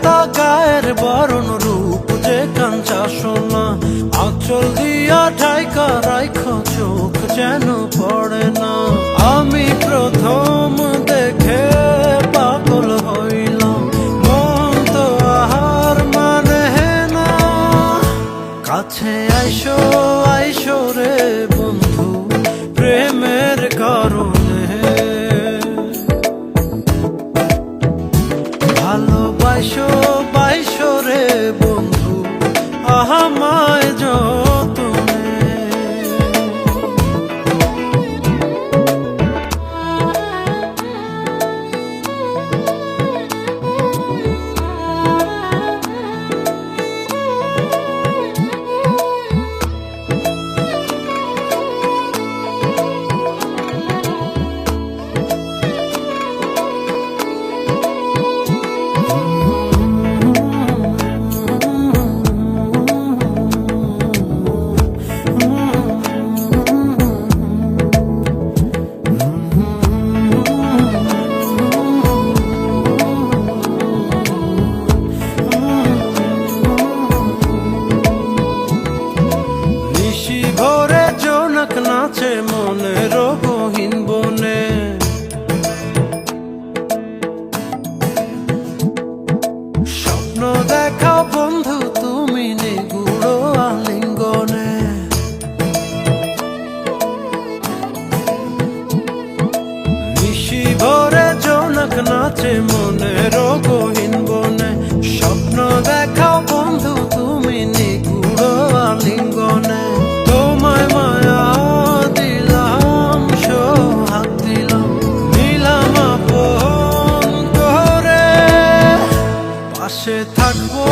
পাতা গায়ের বরণ রূপ যে কাঞ্চা সোনা, আঁচল দিয়া ঢাইকা রাইখো চোখ যেন পড়ে না। আমি প্রথম দেখে পাগল হইলাম, মন তো আহার মানে না। কাছে আইসো আইসো রে বন্ধু প্রেমের কারণে, ভালোবাসো বাইসো রে বন্ধু আমায় যতনে। ভোরে জোনাক নাচে মনের গহীন বনে, স্বপ্ন দেখাও বন্ধু তুমি নিগুড় আলিঙ্গনে। নিশি ভোরে জোনাক নাচে মনের গহীন বনে, স্বপ্ন দেখাও বন্ধু তুমি নিগুড় আলিঙ্গনে। তোমায় মায়া দিলাম সোহাগ দিলাম, নিলাম আপন করে। পাশে থাকবো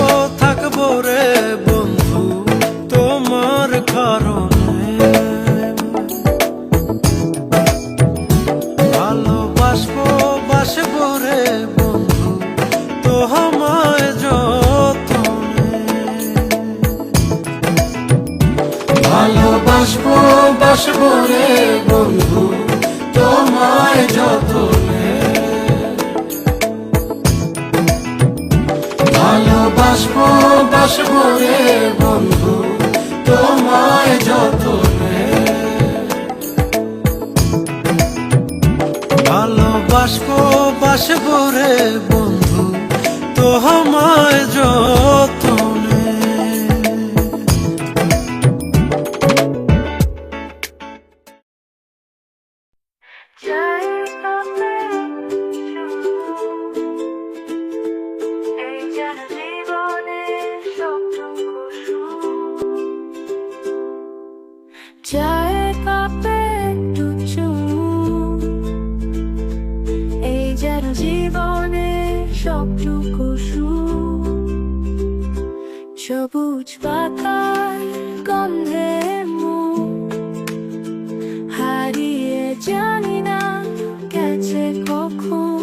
থাকবো রে বন্ধু তোমার কারণে, ভালোবাসবো বাসবো রে বন্ধু তোমায় যতনে। ভালোবাসবো বাসবো রে বন্ধু তোমায় যতনে, ভালোবাসবো বাসবো রে বন্ধু তোমায় যতনে। ভালোবাসবো বাসবো রে বন্ধু তোমায় যতনে। চায়ের কাপে একটু চুমুক, এই যেন জীবনের সবটুকু সুখ। সবুজ পাতার গন্ধে মুখ হারিয়ে জানি না গেছে কখন।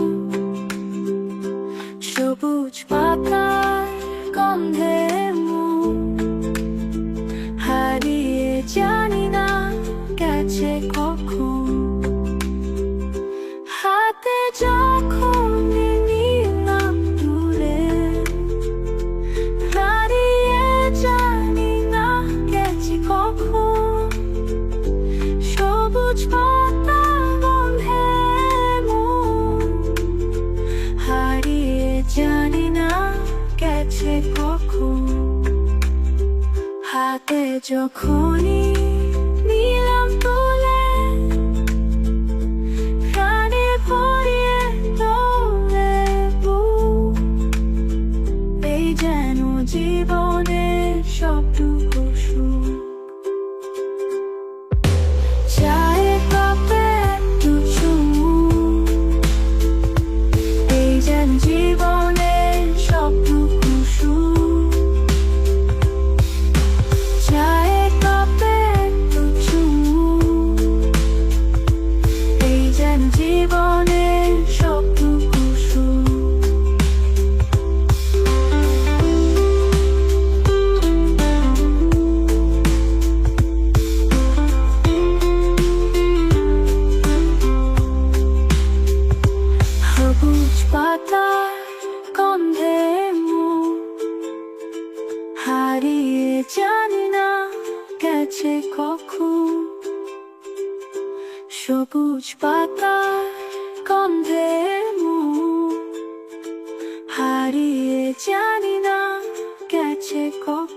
সবুজ পাতার গন্ধে মুখ হারিয়ে জানি না গেছে কখন। হাতে যখন নিলাম তুলে হারিয়ে জানি না গেছে কখন। সবুজ পাতা গন্ধে মন হারিয়ে জানি না গেছে কখন। হাতে যখনই নিলাম তুলে প্রাণে ভরিয়ে তোলে বুক, এই যেন জীবনের সবটুকু সুখ। চায়ের কাপে একটু চুমুক, এই যেন জীবনের সবটুকু সুখ। চায়ের কাপে একটু চুমুক, এই যেন জীবনের সবটুকু সুখ। সবুজ পাতার গন্ধে হারিয়ে জানি না গেছে কখন। সবুজ পাতা গন্ধে মুখ, হারিয়ে জানি না গেছে কখন।